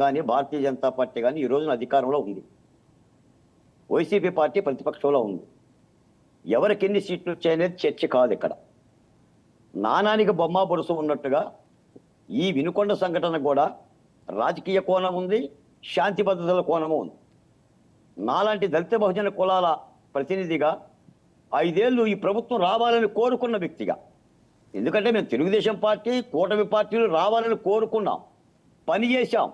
కానీ భారతీయ జనతా పార్టీ కానీ ఈ రోజున అధికారంలో ఉంది. వైసీపీ పార్టీ ప్రతిపక్షంలో ఉంది. ఎవరికి ఎన్ని సీట్లు వచ్చాయనేది చర్చ కాదు ఇక్కడ. నాణానికి బొమ్మ బొరుసు ఉన్నట్టుగా ఈ వినుకొండ సంఘటన కూడా రాజకీయ కోణం ఉంది, శాంతి భద్రతల కోణము ఉంది. నాలాంటి దళిత బహుజన కులాల ప్రతినిధిగా 5 ఏళ్ళు ఈ ప్రభుత్వం రావాలని కోరుకున్న వ్యక్తిగా, ఎందుకంటే మేము తెలుగుదేశం పార్టీ కూటమి పార్టీలు రావాలని కోరుకున్నాం, పని చేశాం,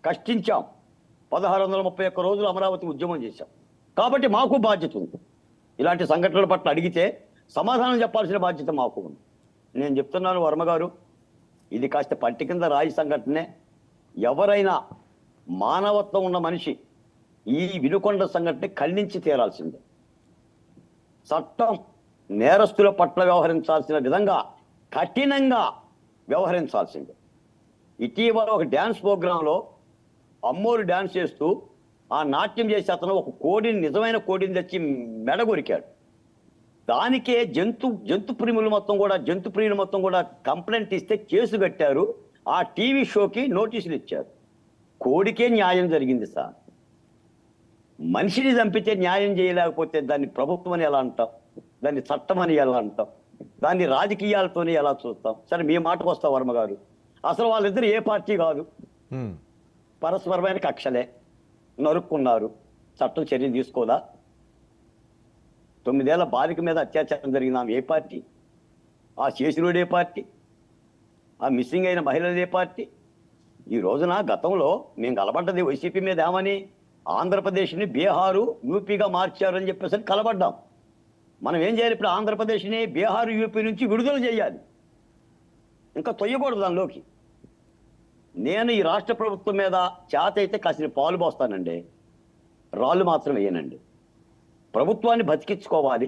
కష్టించాం, 1631 రోజులు అమరావతి ఉద్యమం చేశాం. కాబట్టి మాకు బాధ్యత ఉంది. ఇలాంటి సంఘటనల పట్ల అడిగితే సమాధానం చెప్పాల్సిన బాధ్యత మాకు ఉంది. నేను చెప్తున్నాను వర్మ గారు, ఇది కాస్త పంటి కింద రాయి సంఘటనే. ఎవరైనా మానవత్వం ఉన్న మనిషి ఈ వినుకొండ సంఘటన ఖండించి తీరాల్సిందే. చట్టం నేరస్తుల పట్ల వ్యవహరించాల్సిన విధంగా కఠినంగా వ్యవహరించాల్సిందే. ఇటీవల ఒక డ్యాన్స్ ప్రోగ్రాంలో అమ్మోరు డ్యాన్స్ చేస్తూ ఆ నాట్యం చేసి అతను ఒక కోడిని, నిజమైన కోడిని తెచ్చి మెడ కొరికాడు. దానికే జంతు ప్రియులు మొత్తం కూడా కంప్లైంట్ ఇస్తే కేసు కట్టారు. ఆ టీవీ షోకి నోటీసులు ఇచ్చారు. కోడికే న్యాయం జరిగింది సార్. మనిషిని చంపితే న్యాయం చేయలేకపోతే దాన్ని ప్రభుత్వం అని ఎలా అంటాం, దాన్ని చట్టం అని ఎలా అంటాం, దాన్ని రాజకీయాలతోనే ఎలా చూస్తాం? సరే మీ మాటకు వస్తా వర్మ గారు, అసలు వాళ్ళిద్దరు ఏ పార్టీ కాదు, పరస్పరమైన కక్షలే, నరుక్కున్నారు. చట్టం చర్య తీసుకోదా? 9 ఏళ్ల బాలిక మీద అత్యాచారం జరిగిన ఆమె ఏ పార్టీ? ఆ చేసినోడు ఏ పార్టీ? ఆ మిస్సింగ్ అయిన మహిళలు ఏ పార్టీ? ఈ రోజున గతంలో మేము కలబడ్డది వైసీపీ మీద ఏమని, ఆంధ్రప్రదేశ్ని బీహారు యూపీగా మార్చారు అని చెప్పేసి కలబడ్డాం. మనం ఏం చేయాలి? ఇప్పుడు ఆంధ్రప్రదేశ్ని బీహారు యూపీ నుంచి విడుదల చేయాలి, ఇంకా తొయ్యకూడదు దానిలోకి. నేను ఈ రాష్ట్ర ప్రభుత్వం మీద చేత అయితే కాసిన పాలు పోస్తానండి, రాళ్ళు మాత్రం వేయనండి. ప్రభుత్వాన్ని బతికించుకోవాలి,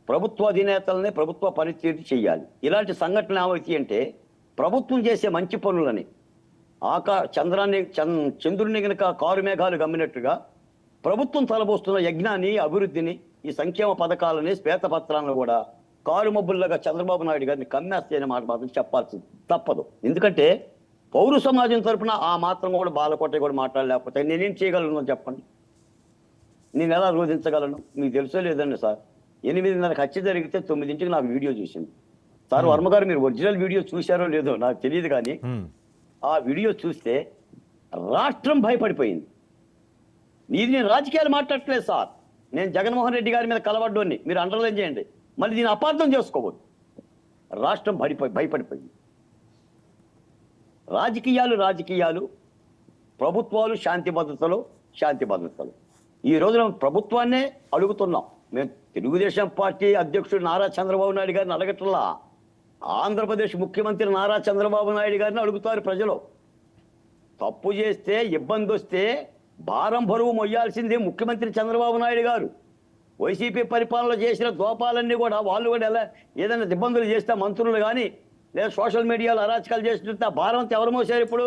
ప్రభుత్వ అధినేతలనే ప్రభుత్వ పనితీరు చేయాలి. ఇలాంటి సంఘటనలు ఏమవుతాయి అంటే, ప్రభుత్వం చేసే మంచి పనులని చంద్రుని కనుక కారు మేఘాలు గమ్మినట్టుగా ప్రభుత్వం తలబోస్తున్న యజ్ఞాన్ని, అభివృద్ధిని, ఈ సంక్షేమ పథకాలని, శ్వేతపత్రాలను కూడా కారు మబ్బుల్లాగా చంద్రబాబు నాయుడు గారిని కమ్మేస్తే అనే మాట మాత్రం చెప్పాల్సింది తప్పదు. ఎందుకంటే పౌర సమాజం తరఫున ఆ మాత్రం కూడా బాలకోట కూడా మాట్లాడలేకపోతే నేనేం చేయగలను చెప్పండి? నేను ఎలా రోధించగలను? మీకు తెలుసో లేదండి సార్, 8:30 హత్య జరిగితే 9ంటికి నాకు వీడియో చూసింది సార్. వర్మ గారు మీరు ఒరిజినల్ వీడియో చూశారో లేదో నాకు తెలియదు, కానీ ఆ వీడియో చూస్తే రాష్ట్రం భయపడిపోయింది. నేను రాజకీయాలు మాట్లాడట్లేదు సార్, నేను జగన్మోహన్ రెడ్డి గారి మీద కలవడ్డోని, మీరు అండర్లైన్ చేయండి, మళ్ళీ దీన్ని అపార్థం చేసుకోవద్దు. రాష్ట్రం భయపడిపోయింది. రాజకీయాలు, ప్రభుత్వాలు శాంతి భద్రతలు. ఈ రోజున ప్రభుత్వాన్నే అడుగుతున్నాం. మేము తెలుగుదేశం పార్టీ అధ్యక్షుడు నారా చంద్రబాబు నాయుడు గారిని అడగట్లా, ఆంధ్రప్రదేశ్ ముఖ్యమంత్రి నారా చంద్రబాబు నాయుడు గారిని అడుగుతారు ప్రజలు. తప్పు చేస్తే, ఇబ్బంది వస్తే భారం బరువు మొయ్యాల్సిందే ముఖ్యమంత్రి చంద్రబాబు నాయుడు గారు. వైసీపీ పరిపాలన చేసిన దోపాలన్నీ కూడా వాళ్ళు కూడా ఎలా ఏదైనా ఇబ్బందులు చేస్తే మంత్రులు కానీ లేదా సోషల్ మీడియాలో అరాచకాలు చేస్తుంటే ఆ భారం అంతా ఎవరు మోసారు? ఇప్పుడు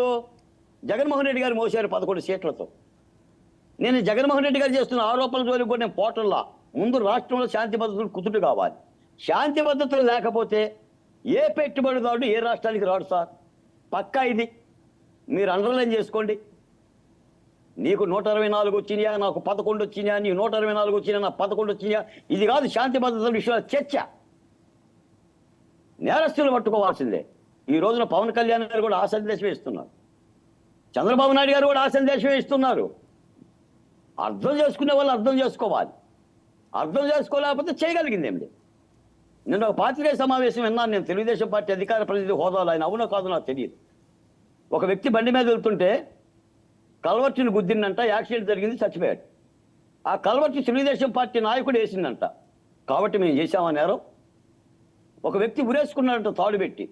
జగన్మోహన్ రెడ్డి గారు మోసారు 11 సీట్లతో. నేను జగన్మోహన్ రెడ్డి గారు చేస్తున్న ఆరోపణల జోలికి కూడా నేను పోటల్లా. ముందు రాష్ట్రంలో శాంతి భద్రతలు కుదుట కావాలి. శాంతి భద్రతలు లేకపోతే ఏ పెట్టుబడిదారుడు ఏ రాష్ట్రానికి రాడు సార్. పక్కా ఇది మీరు అండర్లైన్ చేసుకోండి. నీకు 124 వచ్చినాయా, నాకు 11 వచ్చినాయా, నీ 124 వచ్చినా, నాకు 11 వచ్చినాయా, ఇది కాదు శాంతి భద్రతల విషయంలో చర్చ. నేరస్తులు పట్టుకోవాల్సిందే. ఈ రోజున పవన్ కళ్యాణ్ గారు కూడా ఆ సందేశమే ఇస్తున్నారు, చంద్రబాబు నాయుడు గారు కూడా ఆ సందేశమే ఇస్తున్నారు. అర్థం చేసుకునే వాళ్ళు అర్థం చేసుకోవాలి, అర్థం చేసుకోలేకపోతే చేయగలిగింది ఏం లేదు. నిన్న ఒక పాత్రికేయ సమావేశం విన్నాను నేను, తెలుగుదేశం పార్టీ అధికార ప్రతినిధి హోదాలో, ఆయన అవునో కాదో నాకు తెలియదు. ఒక వ్యక్తి బండి మీద వెళ్తుంటే కల్వర్టిని గుద్దిందంట, యాక్సిడెంట్ జరిగింది, చచ్చిపోయాడు. ఆ కల్వర్టి తెలుగుదేశం పార్టీ నాయకుడు వేసిందంట, కాబట్టి మేము చేశామన్నారు. ఒక వ్యక్తి ఉరేసుకున్నాడంట తాడు పెట్టి,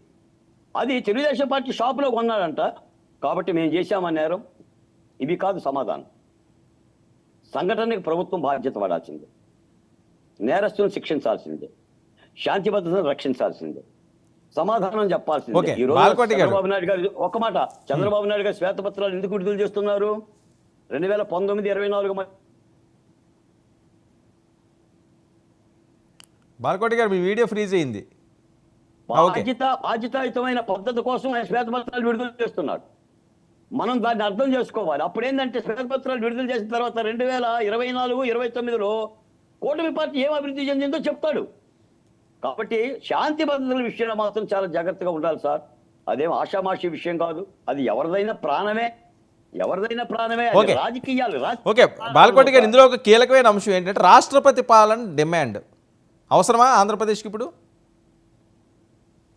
అది తెలుగుదేశం పార్టీ షాపులో కొన్నాడంట, కాబట్టి మేము చేశామన్నారు. ఇవి కాదు సమాధానం. సంఘటనకి ప్రభుత్వం బాధ్యత పడాల్సిందే, నేరస్తులను శిక్షించాల్సిందే, శాంతి భద్రతను రక్షించాల్సిందే, సమాధానం చెప్పాల్సిందే. ఈ రోజు చంద్రబాబు నాయుడు గారు ఒక మాట, చంద్రబాబు నాయుడు గారు శ్వేతపత్రాలు ఎందుకు విడుదల చేస్తున్నారు? 2019-24 బాలకోటి గారు మీ వీడియో ఫ్రీజ్ అయింది. బాధ్యతాయుతమైన పద్ధతి కోసం ఆయన శ్వేతపత్రాలు విడుదల చేస్తున్నాడు. మనం దాన్ని అర్థం చేసుకోవాలి. అప్పుడు ఏంటంటే శ్వేతపత్రాలు విడుదల చేసిన తర్వాత 2024-29లో కూటమి పార్టీ ఏం అభివృద్ధి చెందిందో చెప్తాడు. కాబట్టి శాంతి భద్రతల విషయంలో మాత్రం చాలా జాగ్రత్తగా ఉండాలి సార్. అదేం ఆషామాషి విషయం కాదు. అది ఎవరిదైనా ప్రాణమే, ఎవరిదైనా ప్రాణమే. అది ఓకే. రాజకీయాలు ఓకే బాలకోటి గారు, ఇందులో ఒక కీలకమైన అంశం ఏంటంటే రాష్ట్రపతి పాలన డిమాండ్ అవసరమా ఆంధ్రప్రదేశ్కి ఇప్పుడు?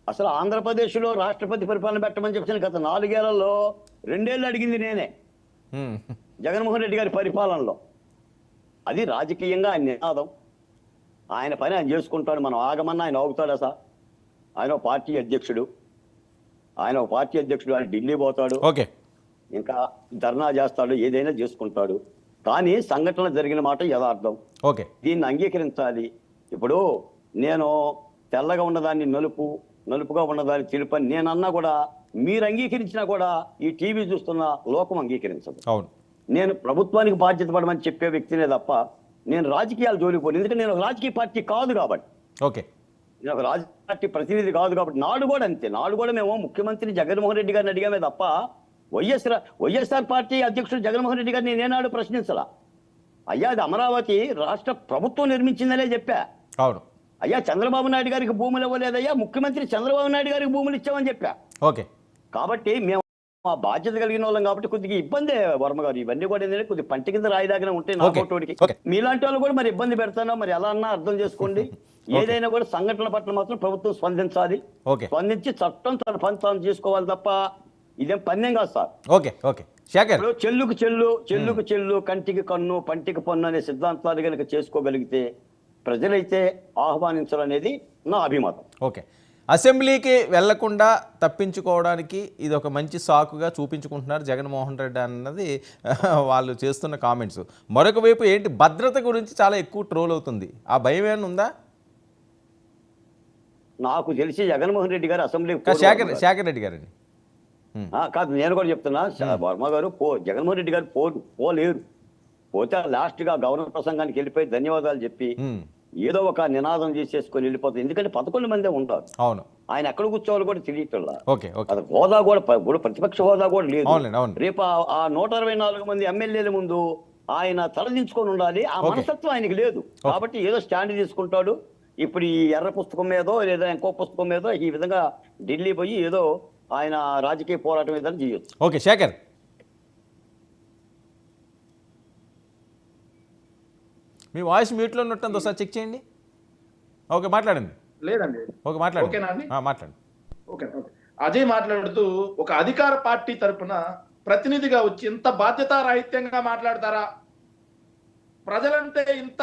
అసలు ఆంధ్రప్రదేశ్లో రాష్ట్రపతి పరిపాలన పెట్టమని చెప్పిన గత 4 ఏళ్లలో 2 ఏళ్ళు అడిగింది నేనే, హ్మ్. జగన్మోహన్ రెడ్డి గారి పరిపాలనలో. అది రాజకీయంగా ఆయన నినాదం, ఆయన పని ఆయన చేసుకుంటాడు. మనం ఆగమన్నా ఆయన ఆగుతాడా సార్? ఆయన ఒక పార్టీ అధ్యక్షుడు, ఆయన ఢిల్లీ పోతాడు, ఓకే. ఇంకా ధర్నా చేస్తాడు, ఏదైనా చేసుకుంటాడు. కానీ సంఘటన జరిగిన మాట యథార్థం. ఓకే. దీన్ని అంగీకరించాలి. ఇప్పుడు నేను తెల్లగా ఉన్నదాన్ని నలుపుగా ఉన్నదాన్ని తెలుపని నేనన్నా కూడా, మీరు అంగీకరించినా కూడా ఈ టీవీ చూస్తున్న లోకం అంగీకరించదు. అవును. నేను ప్రభుత్వానికి బాధ్యత పడమని చెప్పే వ్యక్తినే తప్ప నేను రాజకీయాలు జోలికి పోను. ఎందుకంటే నేను ఒక రాజకీయ పార్టీ కాదు కాబట్టి, ఓకే. నేను ఒక రాజకీయ పార్టీ ప్రతినిధి కాదు కాబట్టి. నాడు కూడా అంతే, నాడు కూడా మేము ముఖ్యమంత్రి జగన్మోహన్ రెడ్డి గారిని అడిగామే తప్ప వైఎస్ఆర్ పార్టీ అధ్యక్షుడు జగన్మోహన్ రెడ్డి గారిని నేనాడు ప్రశ్నించలా. అయ్యా అది అమరావతి రాష్ట్ర ప్రభుత్వం నిర్మించిందనే చెప్పా. అవును. అయ్యా చంద్రబాబు నాయుడు గారికి భూములు ఇవ్వలేదయ్యా, ముఖ్యమంత్రి చంద్రబాబు నాయుడు గారికి భూములు ఇచ్చామని చెప్పా. ఓకే. కాబట్టి మేము ఆ బాధ్యత కలిగిన వాళ్ళం కాబట్టి కొద్దిగా ఇబ్బందే వర్మ గారు. ఇవన్నీ కూడా ఏంటంటే కొద్దిగా పంట కింద రాయిదాగిన ఉంటే నాకోటికి ఓకే. మీలాంటి వాళ్ళు కూడా మరి ఇబ్బంది పెడతానో మరి ఎలా అన్నా అర్థం చేసుకోండి. ఏదైనా కూడా సంఘటనల పట్ల మాత్రం ప్రభుత్వం స్పందించాలి. ఓకే. స్పందించి చట్టం తన పని తాను చేసుకోవాలి తప్ప ఇదేం పన్నేం కాదు సార్. ఓకే. ఓకే. శేఖర్, ఇప్పుడు చెల్లుకు చెల్లు కంటికి కన్ను పంటికి పన్ను అనే సిద్ధాంతాలు కనుక చేసుకోగలిగితే ప్రజలైతే ఆహ్వానించాలనేది నా అభిమతం. ఓకే. అసెంబ్లీకి వెళ్లకుండా తప్పించుకోవడానికి ఇది ఒక మంచి సాకుగా చూపించుకుంటున్నారు జగన్మోహన్ రెడ్డి అన్నది వాళ్ళు చేస్తున్న కామెంట్స్. మరొక వైపు ఏంటి, భద్రత గురించి చాలా ఎక్కువ ట్రోల్ అవుతుంది. ఆ భయం ఏమైనా ఉందా? నాకు తెలిసి జగన్మోహన్ రెడ్డి గారు అసెంబ్లీకి శేఖర్ రెడ్డి గారండి కాదు, నేను కూడా చెప్తున్నా. వర్మ గారు జగన్మోహన్ రెడ్డి గారు పోలేరు. పోతే లాస్ట్ గా గవర్నర్ ప్రసంగానికి వెళ్ళిపోయి ధన్యవాదాలు చెప్పి ఏదో ఒక నినాదం చేసేసుకొని వెళ్ళిపోతుంది. ఎందుకంటే 11 మందే ఉంటారు. అవును. ఆయన ఎక్కడ కూర్చోవాలో కూడా తెలియట్లా. ఓకే. ఓకే. అది హోదా కూడా ప్రతిపక్ష హోదా కూడా లేదు. అవును. రేపు ఆ 124 మంది ఎమ్మెల్యేల ముందు ఆయన తలదించుకొని ఉండాలి. ఆ మనస్తత్వం ఆయనకి లేదు. కాబట్టి ఏదో స్టాండ్ తీసుకుంటాడు. ఇప్పుడు ఈ ఎర్ర పుస్తకం మీదో లేదా ఇంకో పుస్తకం మీదో ఈ విధంగా ఢిల్లీ పోయి ఏదో ఆయన రాజకీయ పోరాటం ఏదైనా చేయొచ్చు. ఓకే. శేఖర్, మీ వాయిస్ మ్యూట్లో ఉన్నట్టు ఒకసారి చెక్ చేయండి. ఓకే, మాట్లాడండి. లేదండి. ఓకే, మాట్లాడండి. ఓకేనా అండి? మాట్లాడండి. ఓకే. అజయ్ మాట్లాడుతూ ఒక అధికార పార్టీ తరపున ప్రతినిధిగా వచ్చి ఇంత బాధ్యతారాహిత్యంగా మాట్లాడతారా? ప్రజలంటే ఇంత